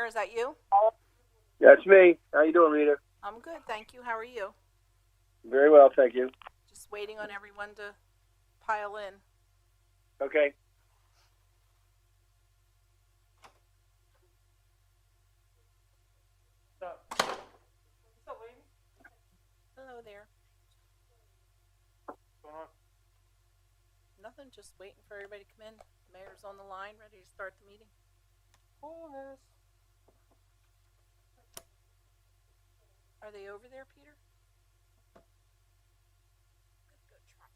Is that you? That's me. How you doing, Rita? I'm good, thank you. How are you? Very well, thank you. Just waiting on everyone to pile in. Okay. What's up, lady? Hello there. What's going on? Nothing, just waiting for everybody to come in. The mayor's on the line, ready to start the meeting. Coolness. Are they over there, Peter? Good truck.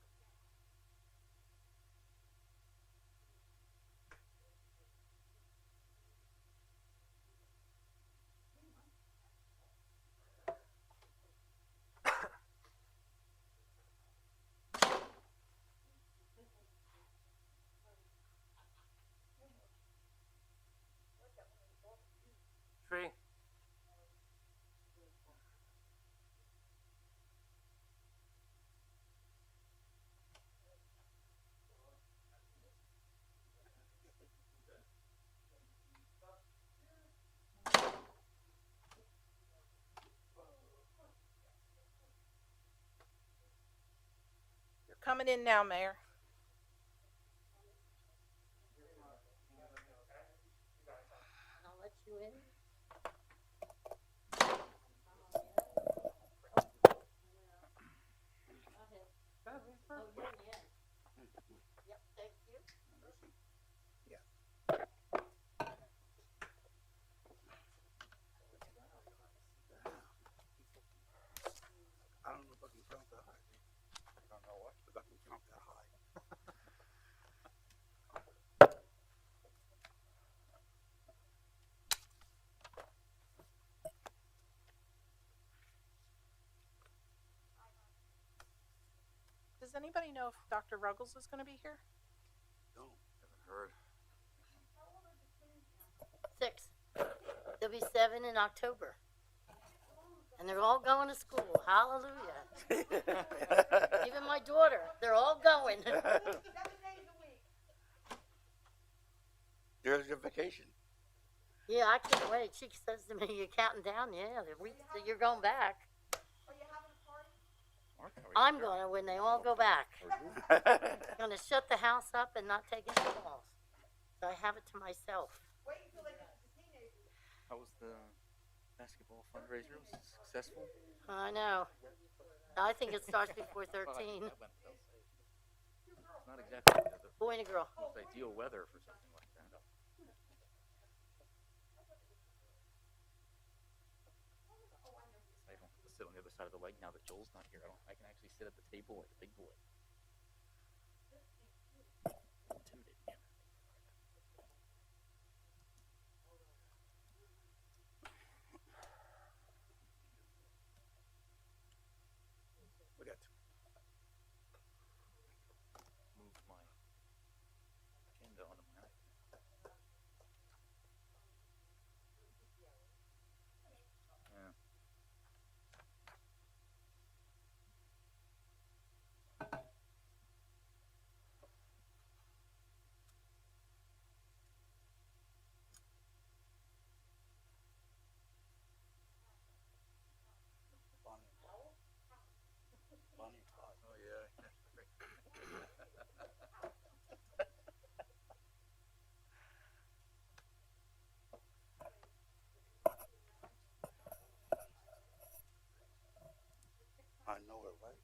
Tree. You're coming in now, Mayor. I'll let you in. Oh, you're in the end. Yep, thank you. I don't know if I can count that high. I don't know what, but I can count that high. Does anybody know if Dr. Ruggles is going to be here? No, haven't heard. 6. They'll be 7 in October. And they're all going to school. Hallelujah. Even my daughter, they're all going. 7 days a week. There's your vacation. Yeah, I can't wait. She says to me, "You're counting down." Yeah, the week that you're going back. Are you having a party? I'm going to when they all go back. I'm going to shut the house up and not take any calls. So I have it to myself. Wait until they get to the teenagers. How was the basketball fundraiser? Was it successful? I know. I think it starts before 13. It's not exactly the Boy and a girl. most ideal weather for something like that. I don't have to sit on the other side of the leg now that Joel's not here. I can actually sit at the table like a big boy. Intimidating him. We got Move my agenda onto my iPad. Yeah. Bonnie and Clyde. Bonnie and Clyde. Oh yeah. I know it, right?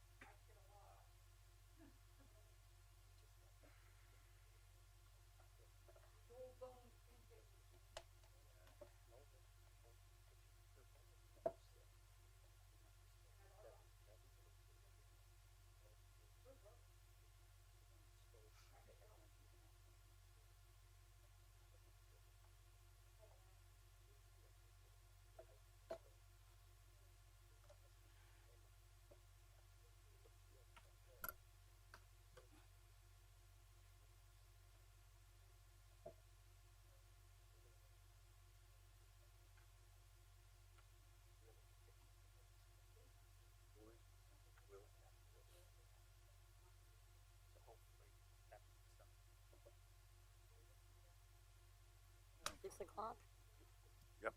Six o'clock. Yep.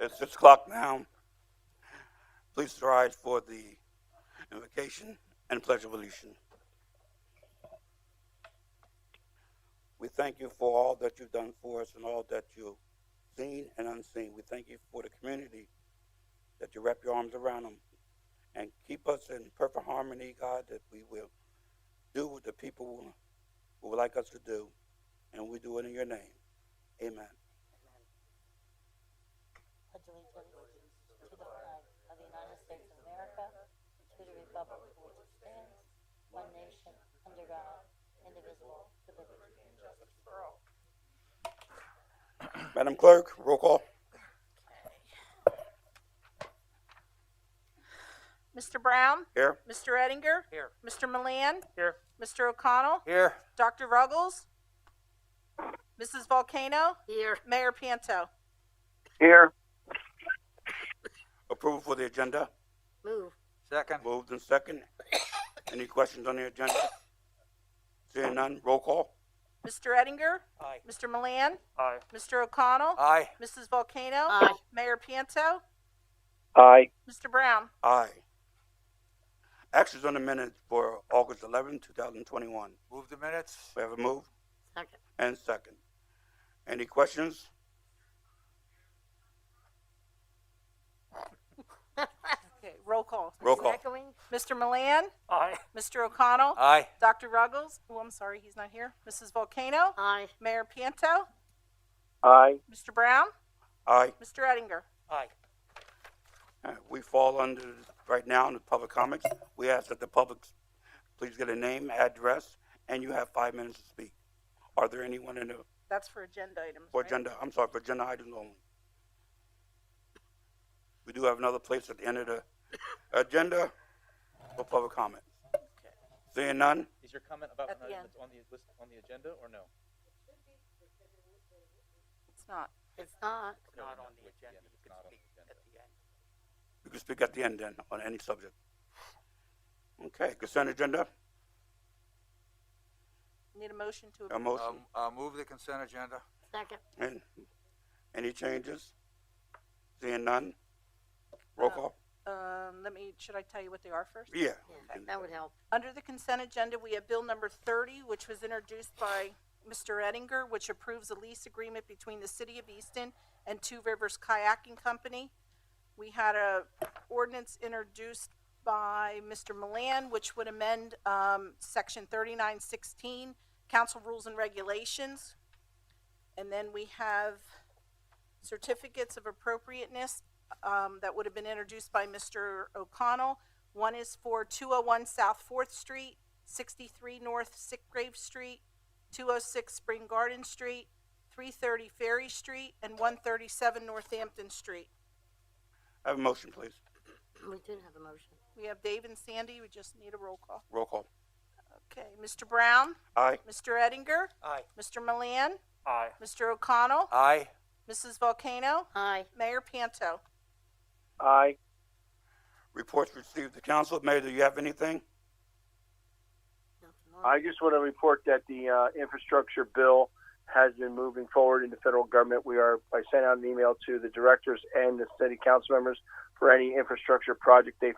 It's 6 o'clock now. Please rise for the invocation and pledge of allegiance. We thank you for all that you've done for us and all that you've seen and unseen. We thank you for the community, that you wrap your arms around them and keep us in perfect harmony, God, that we will do what the people would like us to do, and we do it in your name. Amen. Pledge allegiance to the flag of the United States of America, to the republic for which it stands, one nation, under God, indivisible, with liberty and justice for all. Madam Clerk, roll call. Mr. Brown? Here. Mr. Ettinger? Here. Mr. Milan? Here. Mr. O'Connell? Here. Dr. Ruggles? Mrs. Volcano? Here. Mayor Panto? Here. Approval for the agenda. Move. Second. Moved and second. Any questions on the agenda? Seeing none, roll call. Mr. Ettinger? Aye. Mr. Milan? Aye. Mr. O'Connell? Aye. Mrs. Volcano? Aye. Mayor Panto? Aye. Mr. Brown? Aye. Actions on the minutes for August 11, 2021. Move the minutes. We have a move Second. and second. Any questions? Okay, roll call. Roll call. Echoing? Mr. Milan? Aye. Mr. O'Connell? Aye. Dr. Ruggles? Oh, I'm sorry, he's not here. Mrs. Volcano? Aye. Mayor Panto? Aye. Mr. Brown? Aye. Mr. Ettinger? Aye. We fall under, right now, in the public comments. We ask that the public please get a name, address, and you have 5 minutes to speak. Are there anyone in the, That's for agenda items, for right? for agenda items only? We do have another place at the end of the agenda for public comments. Okay. Seeing none, Is your comment about At an the item end. that's on the list on the agenda or no? It's not. It's not. No, Not no, on the wait, agenda. yeah, You it's can not on the speak agenda. at the end. you can speak at the end then on any subject. Okay, consent agenda, Need a motion to a approve. motion, Move the consent agenda. Second. and any changes? Seeing none, roll Uh, call? Should I tell you what they are first? Yeah. Yeah, that would help. Under the consent agenda, we have bill number 30, which was introduced by Mr. Ettinger, which approves a lease agreement between the city of Easton and Two Rivers Kayaking Company. We had a ordinance introduced by Mr. Milan, which would amend, section 3916, council rules and regulations. And then we have certificates of appropriateness, that would have been introduced by Mr. O'Connell. One is for 201 South 4th Street, 63 North Sickgrave Street, 206 Spring Garden Street, 330 Ferry Street, and 137 Northampton Street. Have a motion, please. We did have a motion. We have Dave and Sandy, we just need a roll call. Roll call. Okay, Mr. Brown, Aye. Mr. Ettinger, Aye. Mr. Milan, Aye. Mr. O'Connell, Aye. Mrs. Volcano, Aye. Mayor Panto. Aye. Reports received to council. Mayor, do you have anything? Nothing I just want to report that the infrastructure bill has been moving forward in the federal government. I sent out an email to the directors and the city council members for any infrastructure project they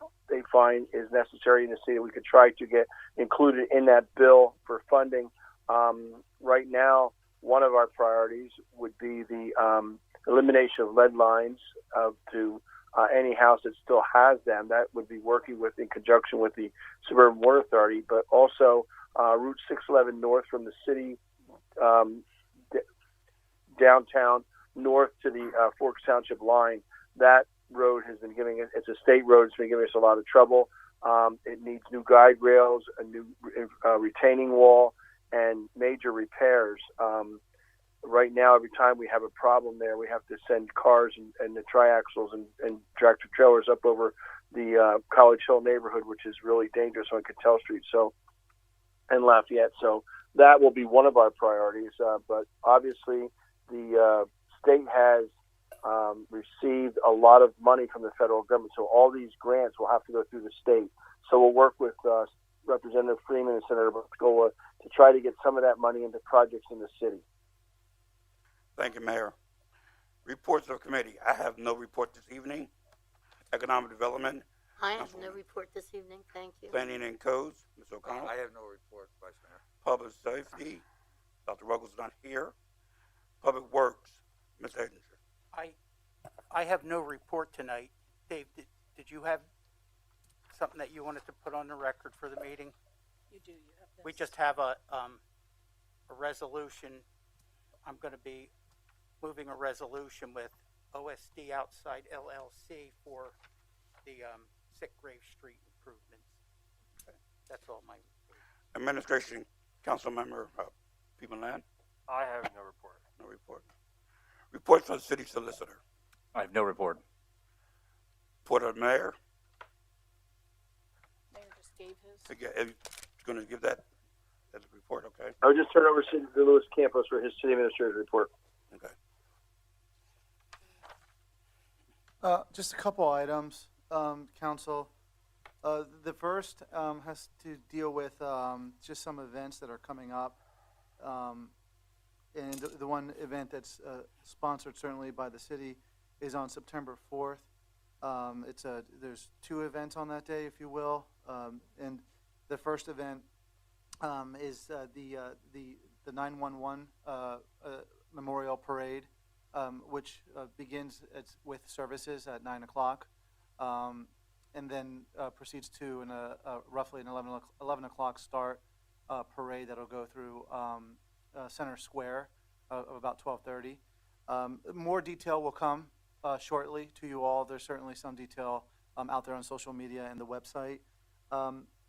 find is necessary in the city. We could try to get included in that bill for funding. Right now, one of our priorities would be the elimination of lead lines to any house that still has them. That would be working in conjunction with the Suburban Water Authority, but also Route 611 north from the city downtown north to the Forks Township line. That road has been it's a state road. It's been giving us a lot of trouble. It needs new guide rails, a new retaining wall, and major repairs. Right now, every time we have a problem there, we have to send cars and the triaxles and tractor trailers up over the College Hill neighborhood, which is really dangerous on Cattell Street. And Lafayette. So that will be one of our priorities. But obviously, the state has received a lot of money from the federal government. So all these grants will have to go through the state. So we'll work with Representative Freeman and Senator Boscola to try to get some of that money into projects in the city. Thank you, Mayor. Reports of committee. I have no report this evening. Economic Development, I have no Councilwoman. report this evening, thank you. Planning and Codes, Ms. O'Connell. I have no report, Vice Mayor. Public Safety, Dr. Ruggles not here. Public Works, Ms. Edinger. I have no report tonight. Dave, did you have something that you wanted to put on the record for the meeting? You do, you have this. We just have a resolution. I'm going to be moving a resolution with OSD Outside LLC for the Sick Grave Street improvements. That's all my. Administration, Council Member People Land. I have no report. No report. Report from the City Solicitor. I have no report. Report of the Mayor. Mayor just gave his. He's going to give that as a report, okay? I would just turn over to Louis Campos for his city administrator's report. Okay. Just a couple items, Council. The first has to deal with just some events that are coming up. And the one event that's sponsored certainly by the city is on September 4th. There's two events on that day, if you will. And the first event is the 911 Memorial Parade, which begins with services at 9 o'clock, and then proceeds to roughly an 11 o'clock start parade that'll go through Center Square of about 12:30. More detail will come shortly to you all. There's certainly some detail out there on social media and the website.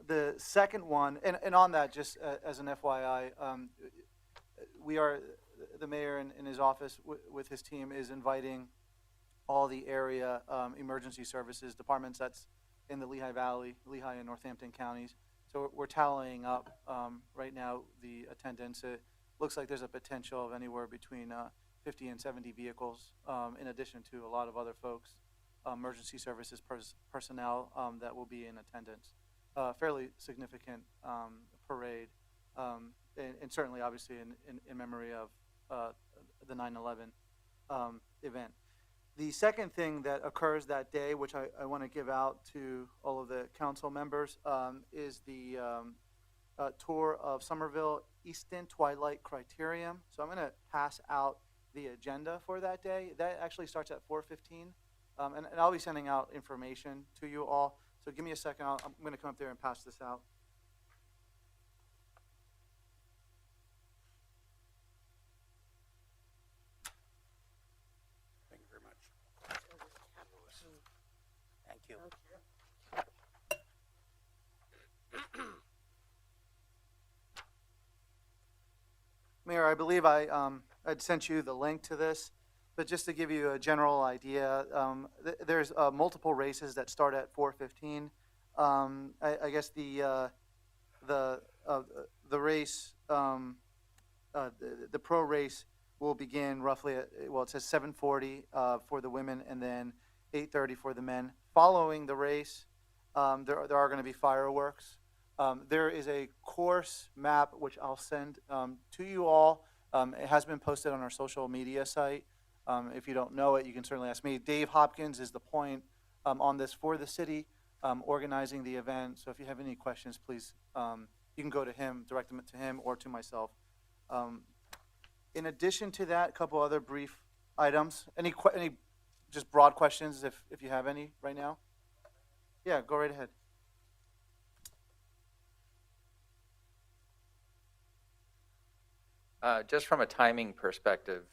The second one, and on that, just as an FYI, the mayor in his office with his team is inviting all the area emergency services departments that's in the Lehigh Valley, Lehigh and Northampton counties. So we're tallying up right now the attendance. It looks like there's a potential of anywhere between 50 and 70 vehicles, in addition to a lot of other folks, emergency services personnel that will be in attendance. Fairly significant parade, and certainly, obviously, in memory of the 9/11 event. The second thing that occurs that day, which I want to give out to all of the council members, is the tour of Somerville Easton Twilight Criterium. So I'm going to pass out the agenda for that day. That actually starts at 4:15, and I'll be sending out information to you all. So give me a second. I'm going to come up there and pass this out. Thank you very much. Thank you. Mayor, I believe I'd sent you the link to this, but just to give you a general idea, there's multiple races that start at 4:15. I guess the race, the pro race will begin roughly at, well, it says 7:40 for the women and then 8:30 for the men. Following the race, there are going to be fireworks. There is a course map which I'll send to you all. It has been posted on our social media site. If you don't know it, you can certainly ask me. Dave Hopkins is the point on this for the city, organizing the event. So if you have any questions, please, you can go to him, direct them to him or to myself. In addition to that, a couple other brief items. Any just broad questions if you have any right now? Yeah, go right ahead. Just from a timing perspective,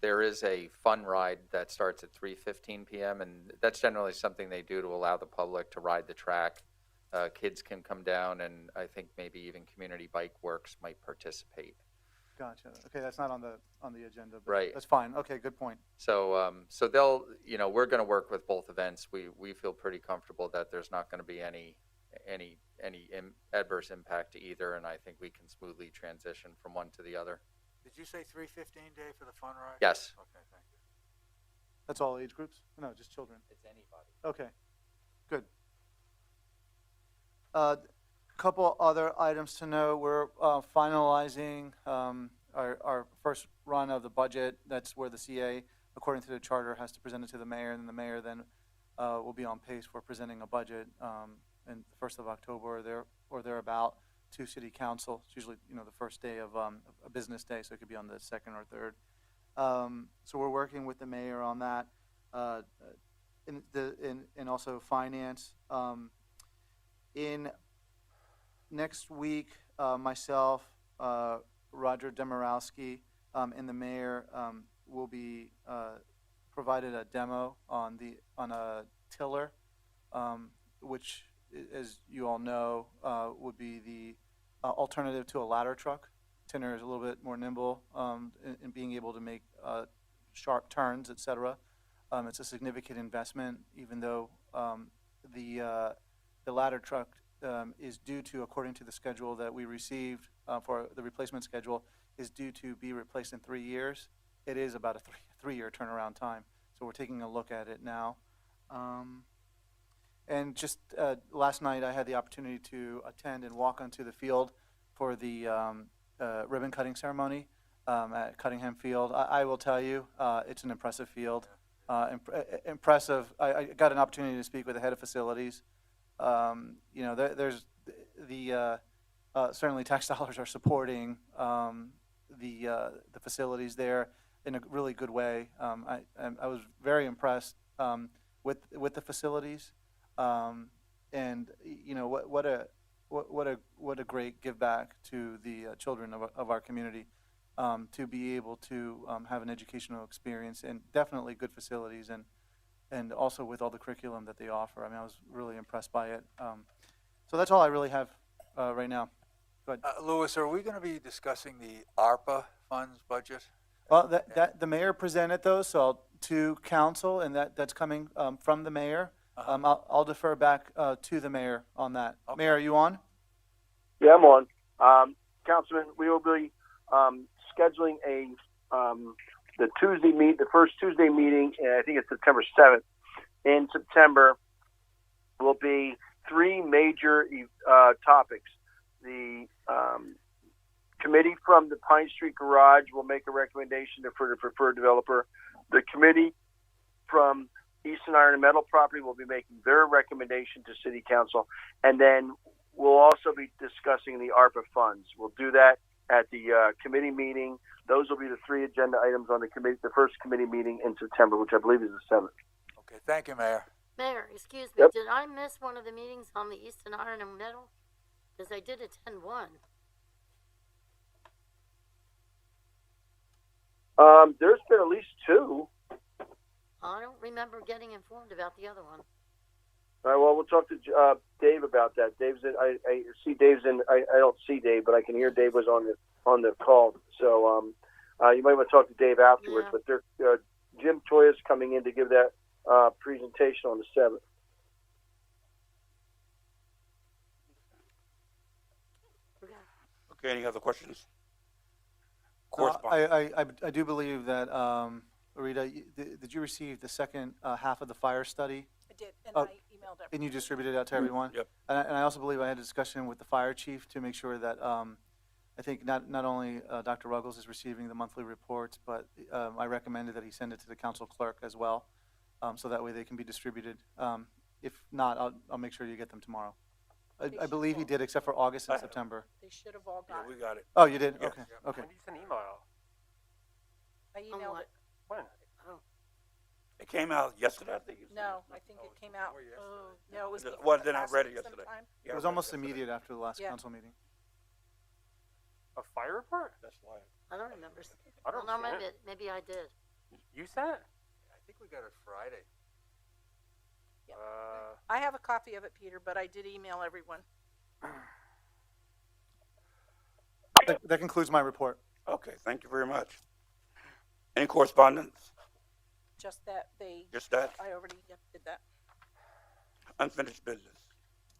there is a fun ride that starts at 3:15 p.m. and that's generally something they do to allow the public to ride the track. Kids can come down, and I think maybe even Community Bike Works might participate. Gotcha. Okay, that's not on the agenda, but Right. that's fine. Okay, good point. So, so they'll, we're going to work with both events. We feel pretty comfortable that there's not going to be any adverse impact to either, and I think we can smoothly transition from one to the other. Did you say 3:15, Dave, for the fun ride? Yes. Okay, thank you. That's all age groups? No, just children. It's anybody. Okay, good. Couple other items to know. We're finalizing our first run of the budget. That's where the CA according to the charter, has to present it to the mayor, and the mayor then will be on pace for presenting a budget in the 1st of October or thereabout to City Council. It's usually, the first day of a business day, so it could be on the 2nd or 3rd. So we're working with the mayor on that, and also finance. In next week, myself, Roger Demorowski, and the mayor will be provided a demo on a tiller, which, as you all know, would be the alternative to a ladder truck. Tinner is a little bit more nimble in being able to make sharp turns, etc. It's a significant investment, even though the ladder truck is due to, according to the schedule that we received for the replacement schedule, is due to be replaced in 3 years. It is about a three-year turnaround time, so we're taking a look at it now. And just last night, I had the opportunity to attend and walk onto the field for the ribbon cutting ceremony at Cuttingham Field. I will tell you, it's an impressive field. Impressive. I got an opportunity to speak with the head of facilities. There's certainly tax dollars are supporting the facilities there in a really good way. I was very impressed with the facilities, and what a great give back to the children of our community, to be able to have an educational experience and definitely good facilities, and also with all the curriculum that they offer. I mean, I was really impressed by it. So that's all I really have right now. Go ahead. Louis, are we going to be discussing the ARPA funds budget? Well, that the mayor presented those to council, and that's coming from the mayor. I'll defer back to the mayor on that. Okay. Mayor, are you on? Yeah, I'm on. Councilman, we will be scheduling the first Tuesday meeting. I think it's September 7th. In September, will be 3 major topics. The committee from the Pine Street Garage will make a recommendation for the preferred developer. The committee from Easton Iron and Metal property will be making their recommendation to City Council, and then we'll also be discussing the ARPA funds. We'll do that at the committee meeting. Those will be the 3 agenda items on the first committee meeting in September, which I believe is the 7th. Okay, thank you, Mayor. Mayor, excuse me, Yep. did I miss one of the meetings on the Easton Iron and Metal? Because I did attend one. There's been at least 2. I don't remember getting informed about the other one. All right, well, we'll talk to Dave about that. Dave's in. I see Dave's in. I don't see Dave, but I can hear Dave was on the call. So you might want to talk to Dave afterwards. Yeah. But Jim Toya's coming in to give that presentation on the 7th. Okay, any other questions? No, Correspondence. I do believe that, Rita, did you receive the second half of the fire study? I did, and Oh. I emailed everyone. And you distributed it out to everyone? Yep. And I also believe I had a discussion with the fire chief to make sure that, I think not only Dr. Ruggles is receiving the monthly reports, but I recommended that he send it to the council clerk as well, so that way they can be distributed. If not, I'll make sure you get them tomorrow. I believe he did, except for August and September. They should have all Yeah, gotten we it. got it. Oh, you did? Yeah. Okay, Yeah. okay. When did you send an email? I emailed what? it. When? It came out yesterday, I think. you said? No, I think it came out, no, it was before. Well, then I last read it week yesterday. sometime. Yeah, It was I read almost yesterday. immediate after the last Yeah. council meeting. A fire report? That's why. I don't remember. I don't Well, no, see it. maybe I did. You sent it? I think we got it Friday. Yep. Uh, I have a copy of it, Peter, but I did email everyone. That concludes my report. Okay, thank you very much. Any correspondence? Just that Just that? I already did that. Unfinished business.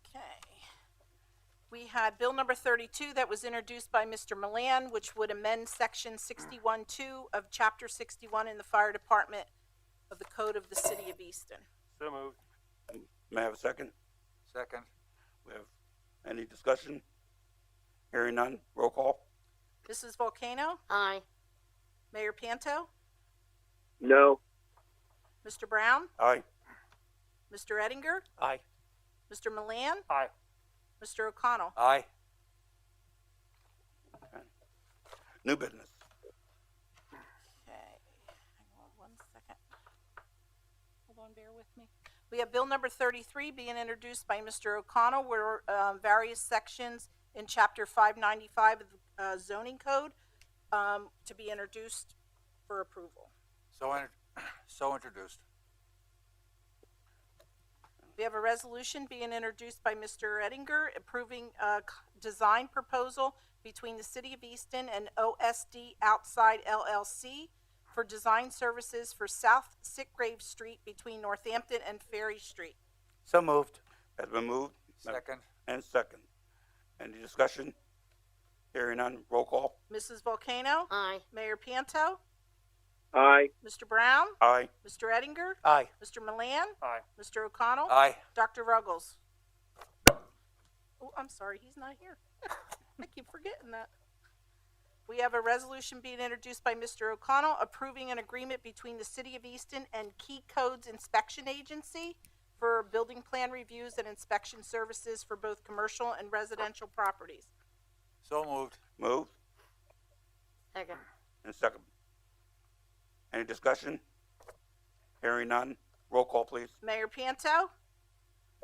Okay. We had Bill number 32 that was introduced by Mr. Milan, which would amend section 61-2 of chapter 61 in the fire department of the code of the city of Easton. so moved. May I have a second? Second. We have any discussion? Hearing none, roll call. Mrs. Volcano, Aye. Mayor Panto, No. Mr. Brown, Aye. Mr. Ettinger, Aye. Mr. Milan, Aye. Mr. O'Connell. Aye. New business. Okay, hang on one second. Hold on, bear with me. We have bill number 33 being introduced by Mr. O'Connell, where various sections in chapter 595 of the zoning code to be introduced for approval. So introduced. We have a resolution being introduced by Mr. Ettinger approving a design proposal between the City of Easton and OSD Outside LLC for design services for South Sitgrave Street between Northampton and Ferry Street. So moved. Has been moved. Second. And second. Any discussion? Hearing none, roll call. Mrs. Volcano? Aye. Mayor Panto? Aye. Mr. Brown? Aye. Mr. Ettinger? Aye. Mr. Milan? Aye. Mr. O'Connell? Aye. Dr. Ruggles? Oh, I'm sorry, he's not here. I keep forgetting that. We have a resolution being introduced by Mr. O'Connell approving an agreement between the City of Easton and Key Codes Inspection Agency for building plan reviews and inspection services for both commercial and residential properties. So moved. Moved Second. and second. Any discussion? Hearing none, roll call, please. Mayor Panto?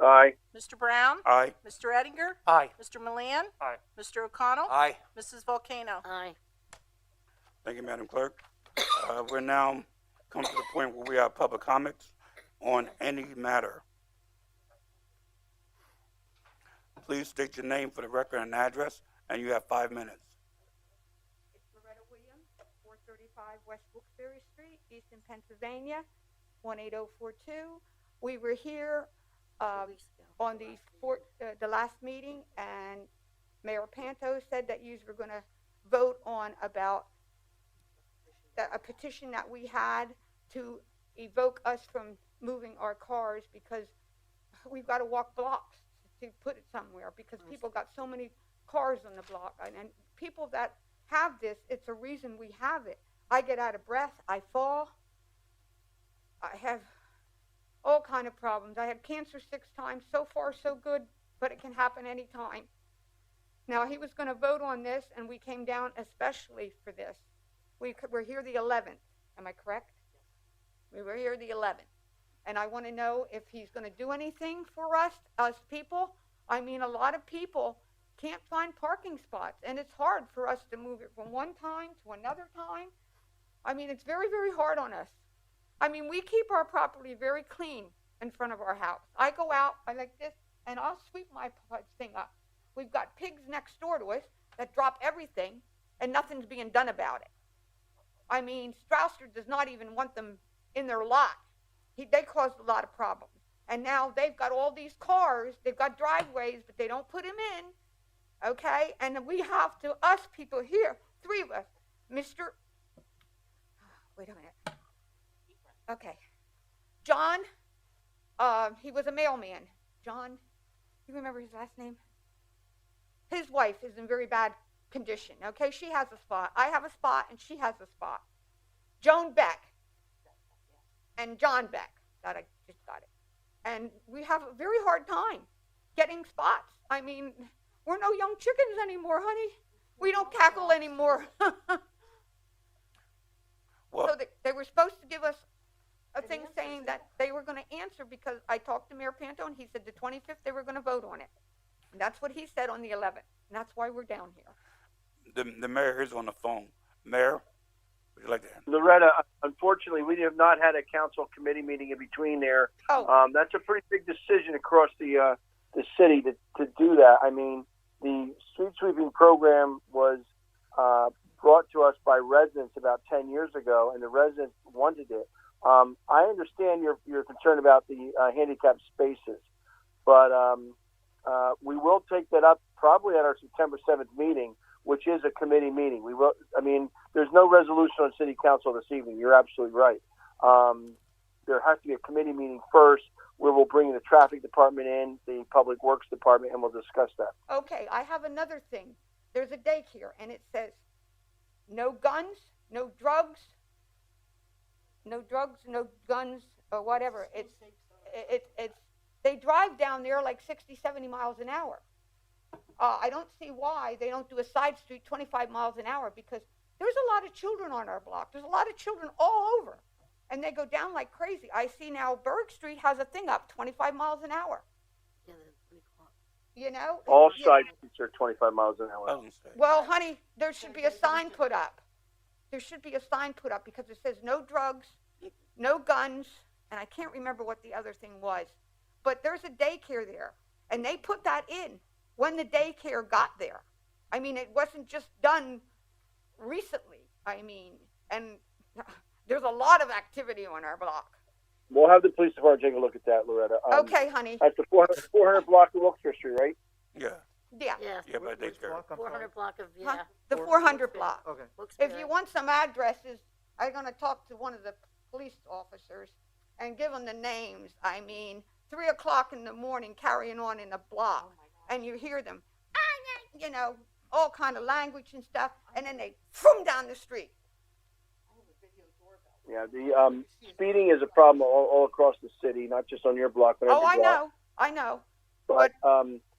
Aye. Mr. Brown? Aye. Mr. Ettinger? Aye. Mr. Milan? Aye. Mr. O'Connell? Aye. Mrs. Volcano? Aye. Thank you, Madam Clerk. We're now come to the point where we have public comments on any matter. Please state your name for the record and address, and you have 5 minutes. It's Loretta Williams, 435 West Wilkes-Barre Street, Easton, Pennsylvania, 18042. We were here on the last meeting, and Mayor Panto said that you were going to vote on about a petition that we had to evoke us from moving our cars because we've got to walk blocks to put it somewhere because people got so many cars on the block. And people that have this, it's a reason we have it. I get out of breath. I fall. I have all kind of problems. I had cancer 6 times. So far, so good, but it can happen any time. Now, he was going to vote on this, and we came down especially for this. We're here the 11th. Am I correct? We were here the 11th. And I want to know if he's going to do anything for us people. I mean, a lot of people can't find parking spots, and it's hard for us to move it from one time to another time. I mean, it's very, very hard on us. I mean, we keep our property very clean in front of our house. I go out, I like this, and I'll sweep my thing up. We've got pigs next door to us that drop everything, and nothing's being done about it. I mean, Strausser does not even want them in their lot. They caused a lot of problems. And now they've got all these cars, they've got driveways, but they don't put them in, okay? And we have to, us people here, 3 of us, wait a minute. Okay. John, he was a mailman. John, you remember his last name? His wife is in very bad condition, okay? She has a spot. I have a spot, and she has a spot. Joan Beck and John Beck. That I just got it. And we have a very hard time getting spots. I mean, we're no young chickens anymore, honey. We don't cackle anymore. Well, So they were supposed to give us a thing saying that they were going to answer because I talked to Mayor Panto and he said the 25th they were going to vote on it. And that's what he said on the 11th. And that's why we're down here. the mayor is on the phone. Mayor, would you like to answer? Loretta, unfortunately, we have not had a council committee meeting in between there. Oh, That's a pretty big decision across the city to do that. I mean, the street sweeping program was brought to us by residents about 10 years ago, and the residents wanted it. I understand your concern about the handicapped spaces, but we will take that up probably at our September 7th meeting, which is a committee meeting. We will. I mean, there's no resolution on City Council this evening. You're absolutely right. There has to be a committee meeting first, where we'll bring the traffic department in, the public works department, and we'll discuss that. okay. I have another thing. There's a daycare, and it says no guns, no drugs, no drugs, no guns, or whatever. It's, they drive down there like 60, 70 miles an hour. I don't see why they don't do a side street 25 miles an hour, because there's a lot of children on our block. There's a lot of children all over, and they go down like crazy. I see now Berg Street has a thing up 25 miles an hour. Yeah, they're pretty quiet. You know? All You- side streets are 25 miles an hour. Well, honey, there should be a sign put up. There should be a sign put up because it says no drugs, no guns, and I can't remember what the other thing was. But there's a daycare there, and they put that in when the daycare got there. I mean, it wasn't just done recently. I mean, and there's a lot of activity on our block. We'll have the police department take a look at that, Loretta. Okay, honey. At the 400 block of Wilkes Street, right? Yeah, Yeah. Yeah, yeah, but they Which care. block? I'm sorry. 400 block of, Huh? yeah. The 400 block. Okay. If you want some addresses, I'm going to talk to one of the police officers and give them the names. I mean, 3 o'clock in the morning carrying on in a block, and you hear them, you know, all kind of language and stuff, and then they boom down the street. Yeah, the speeding is a problem all across the city, not just on your block, but every Oh, block. I know. But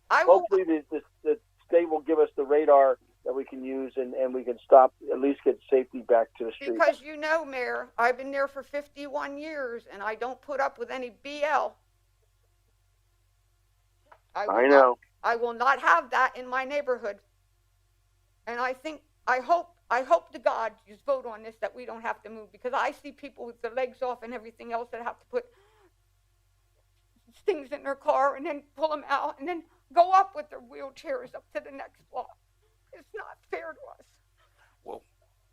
I will. hopefully the state will give us the radar that we can use, and we can stop, at least get safety back to the street. Because you know, Mayor, I've been there for 51 years, and I don't put up with any BL. I know. I will not have that in my neighborhood. And I hope to God you vote on this that we don't have to move, because I see people with their legs off and everything else that have to put things in their car and then pull them out and then go up with their wheelchairs up to the next block. It's not fair to us. Well,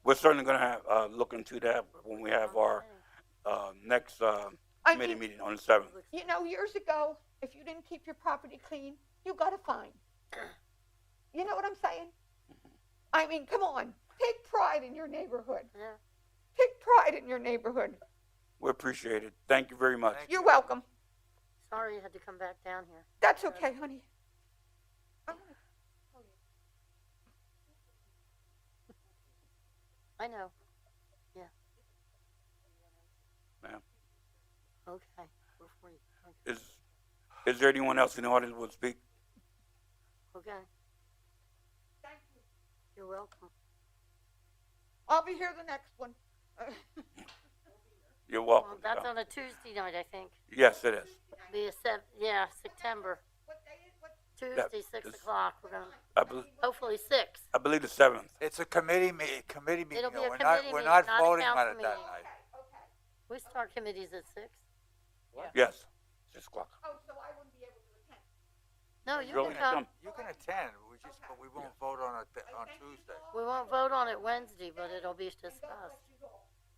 we're certainly going to have look into that when we have our next I committee mean, meeting on the 7th. you know, years ago, if you didn't keep your property clean, you got a fine. You know what I'm saying? I mean, come on. Take pride in your neighborhood. Yeah. Take pride in your neighborhood. We appreciate it. Thank you very much. You're welcome. Sorry you had to come back down here. That's okay, honey. I know. Yeah. Ma'am. Okay. We're for you. Okay. Is there anyone else in the audience who will speak? Okay. Thank you. You're welcome. I'll be here the next one. You're Well, welcome. that's on a Tuesday night, I think. Yes, it is. Be a September. What day is what? Tuesday, 6 this- o'clock. We're gonna, I hopefully 6. believe the 7th. It's a committee meeting. It'll be though. a We're committee not, we're meeting, not not a voting on council it that meeting. night. We start committees at 6. Yes, 6 o'clock. Oh, so I wouldn't be able to attend. No, you Really? can come. You can attend, but we won't vote on it on Tuesday. We won't vote on it Wednesday, but it'll be discussed.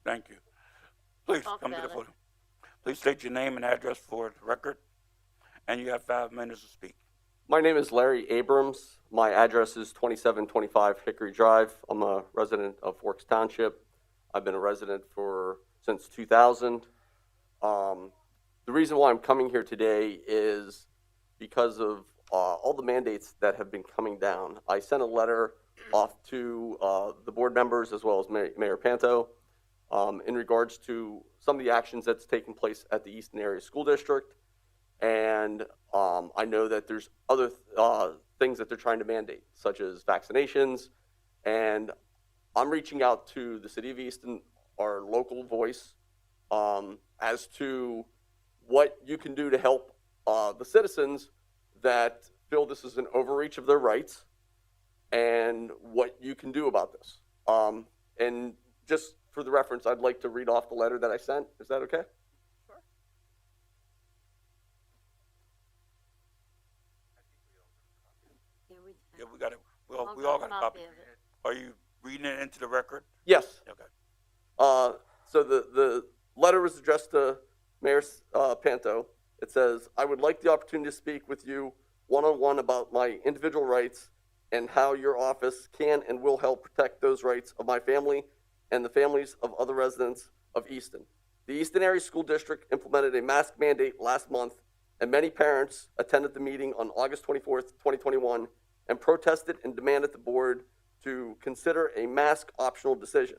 Thank you. Please Talk come to the about it. podium. Please state your name and address for the record, and you have 5 minutes to speak. My name is Larry Abrams. My address is 2725 Hickory Drive. I'm a resident of Forks Township. I've been a resident since 2000. The reason why I'm coming here today is because of all the mandates that have been coming down. I sent a letter off to the board members as well as Mayor Panto in regards to some of the actions that's taking place at the Easton Area School District. And I know that there's other things that they're trying to mandate, such as vaccinations. And I'm reaching out to the city of Easton, our local voice, as to what you can do to help the citizens that feel this is an overreach of their rights, and what you can do about this. And just for the reference, I'd like to read off the letter that I sent. Is that okay? Yeah, we Yeah, we got it. We all got got a copy. of it. Are you reading it into the record? Yes. Okay. So the letter was addressed to Mayor Panto. It says, I would like the opportunity to speak with you one-on-one about my individual rights and how your office can and will help protect those rights of my family and the families of other residents of Easton. The Easton Area School District implemented a mask mandate last month, and many parents attended the meeting on August 24th, 2021, and protested and demanded the board to consider a mask optional decision.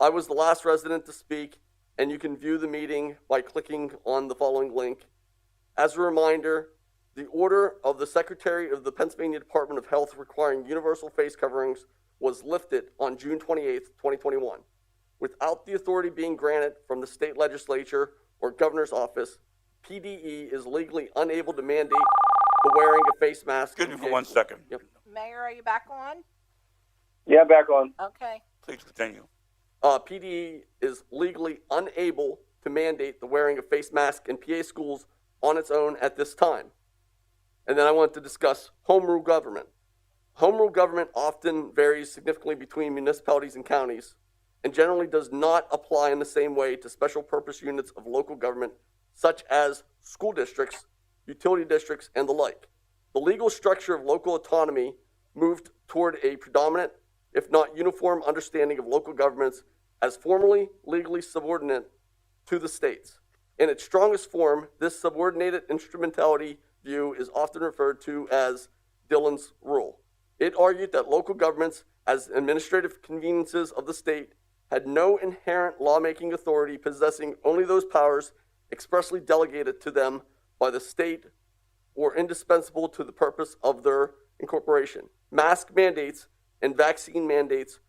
I was the last resident to speak, and you can view the meeting by clicking on the following link. As a reminder, the order of the Secretary of the Pennsylvania Department of Health requiring universal face coverings was lifted on June 28, 2021. Without the authority being granted from the state legislature or governor's office, PDE is legally unable to mandate the wearing of face masks. Excuse me for 1 second. Yep. Mayor, are you back on? Yeah, back on. Okay. Please continue. PDE is legally unable to mandate the wearing of face masks in PA schools on its own at this time. And then I want to discuss home rule government. Home rule government often varies significantly between municipalities and counties, and generally does not apply in the same way to special purpose units of local government, such as school districts, utility districts, and the like. The legal structure of local autonomy moved toward a predominant, if not uniform, understanding of local governments as formally, legally subordinate to the states. In its strongest form, this subordinated instrumentality view is often referred to as Dillon's rule. It argued that local governments, as administrative conveniences of the state, had no inherent lawmaking authority, possessing only those powers expressly delegated to them by the state or indispensable to the purpose of their incorporation. Mask mandates and vaccine mandates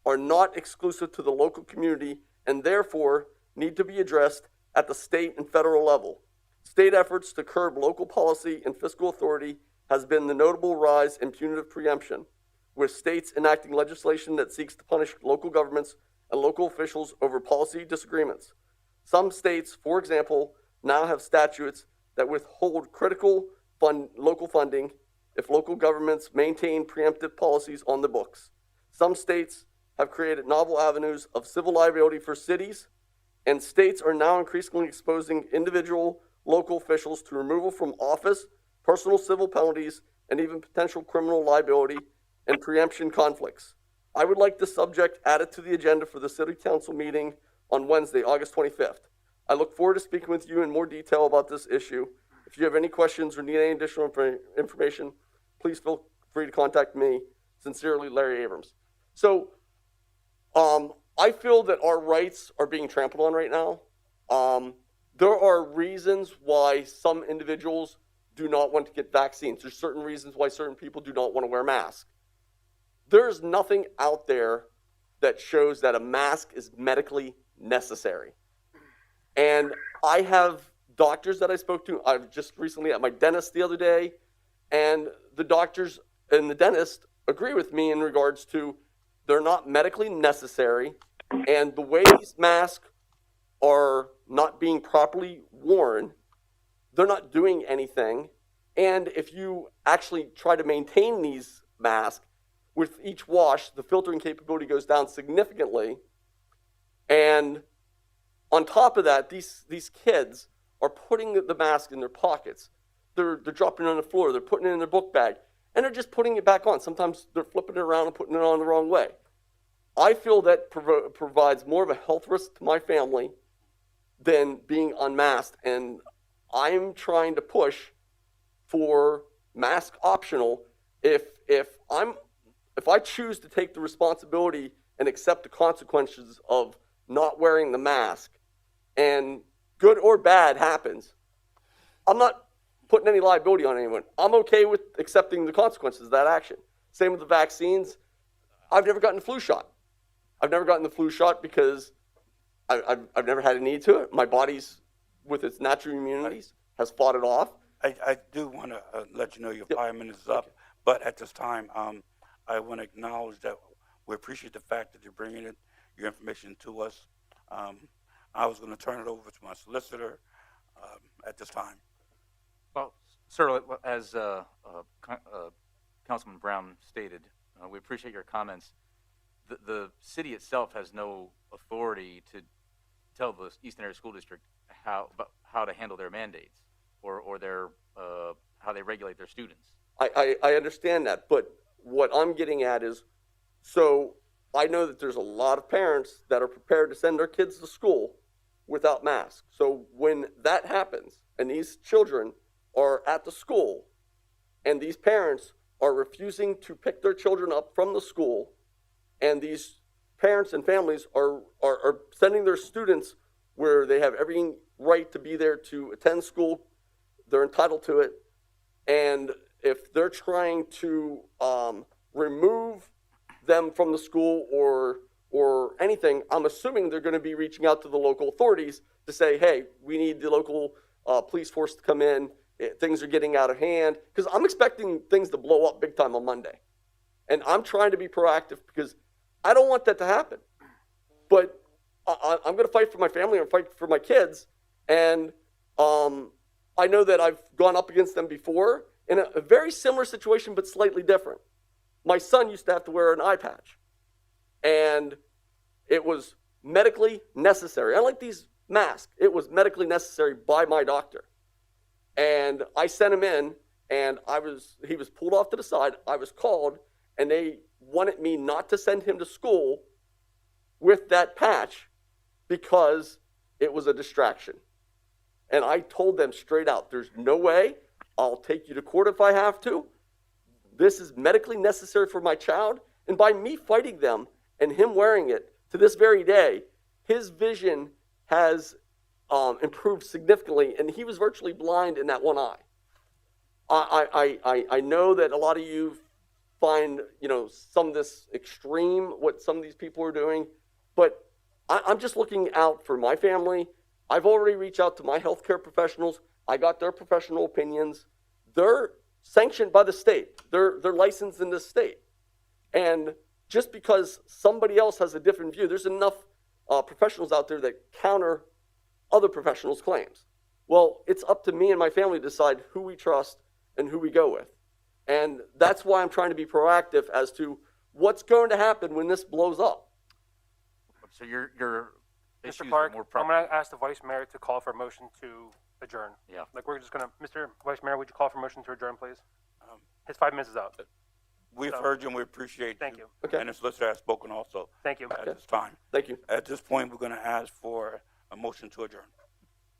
are not exclusive to the local community and therefore need to be addressed at the state and federal level. State efforts to curb local policy and fiscal authority has been the notable rise in punitive preemption, with states enacting legislation that seeks to punish local governments and local officials over policy disagreements. Some states, for example, now have statutes that withhold critical local funding if local governments maintain preemptive policies on the books. Some states have created novel avenues of civil liability for cities, and states are now increasingly exposing individual local officials to removal from office, personal civil penalties, and even potential criminal liability and preemption conflicts. I would like this subject added to the agenda for the City Council meeting on Wednesday, August 25th. I look forward to speaking with you in more detail about this issue. If you have any questions or need any additional information, please feel free to contact me. Sincerely, Larry Abrams. So, I feel that our rights are being trampled on right now. There are reasons why some individuals do not want to get vaccines. There's certain reasons why certain people do not want to wear masks. There's nothing out there that shows that a mask is medically necessary. And I have doctors that I spoke to. I was just recently at my dentist the other day, and the doctors and the dentist agree with me in regards to they're not medically necessary, and the way these masks are not being properly worn, they're not doing anything. And if you actually try to maintain these masks, with each wash, the filtering capability goes down significantly. And on top of that, these kids are putting the mask in their pockets. They're dropping it on the floor. They're putting it in their book bag. And they're just putting it back on. Sometimes they're flipping it around and putting it on the wrong way. I feel that provides more of a health risk to my family than being unmasked. And I'm trying to push for mask optional. If I choose to take the responsibility and accept the consequences of not wearing the mask, and good or bad happens, I'm not putting any liability on anyone. I'm okay with accepting the consequences of that action. Same with the vaccines. I've never gotten the flu shot. I've never gotten the flu shot because I've never had a need to it. My body's, with its natural immunities, has fought it off. I do want to let you know your 5 minutes is up, but at this time, I want to acknowledge that we appreciate the fact that you're bringing your information to us. I was going to turn it over to my solicitor at this time. Well, sir, as Councilman Brown stated, we appreciate your comments. The city itself has no authority to tell the Easton Area School District how to handle their mandates or their how they regulate their students. I understand that, but what I'm getting at is, so I know that there's a lot of parents that are prepared to send their kids to school without masks. So when that happens and these children are at the school and these parents are refusing to pick their children up from the school, and these parents and families are sending their students where they have every right to be there to attend school. They're entitled to it. And if they're trying to remove them from the school or anything, I'm assuming they're going to be reaching out to the local authorities to say, hey, we need the local police force to come in. Things are getting out of hand. Because I'm expecting things to blow up big time on Monday. And I'm trying to be proactive because I don't want that to happen. But I'm going to fight for my family and fight for my kids. And I know that I've gone up against them before in a very similar situation, but slightly different. My son used to have to wear an eye patch. And it was medically necessary. Unlike these masks, it was medically necessary by my doctor. And I sent him in, and he was pulled off to the side. I was called, and they wanted me not to send him to school with that patch because it was a distraction. And I told them straight out, there's no way. I'll take you to court if I have to. This is medically necessary for my child. And by me fighting them and him wearing it, to this very day, his vision has improved significantly, and he was virtually blind in that one eye. I know that a lot of you find, some of this extreme, what some of these people are doing, but I'm just looking out for my family. I've already reached out to my healthcare professionals. I got their professional opinions. They're sanctioned by the state. They're licensed in this state. And just because somebody else has a different view, there's enough professionals out there that counter other professionals' claims. Well, it's up to me and my family to decide who we trust and who we go with. And that's why I'm trying to be proactive as to what's going to happen when this blows up. So your issues Mr. are Clark, more I'm going to ask the Vice Mayor to call for a motion to adjourn. Yeah. Like, we're just going to, Mr. Vice Mayor, would you call for a motion to adjourn, please? His 5 minutes is up. We've So- heard you and we appreciate Thank you. you. Okay. And the solicitor has spoken also Thank you. at this time. Thank you. At this point, we're going to ask for a motion to adjourn.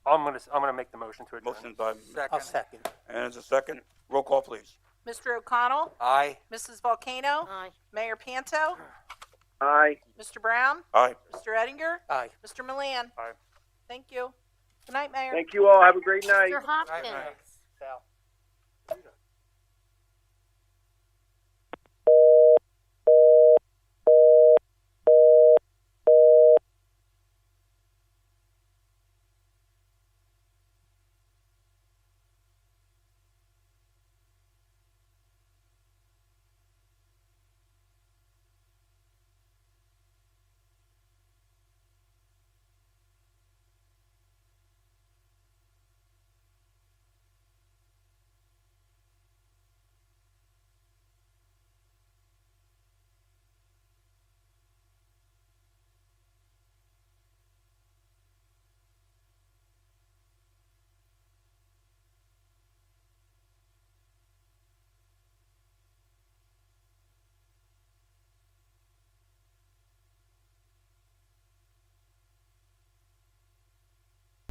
I'm gonna make the motion to adjourn. Motion by, I'll second. and as a second, roll call, please. Mr. O'Connell? Aye. Mrs. Volcano? Aye. Mayor Panto? Aye. Mr. Brown? Aye. Mr. Ettinger? Aye. Mr. Milan? Aye. Thank you. Good night, Mayor. Thank you all. Have a great night. Mr. Hopkins. Sal.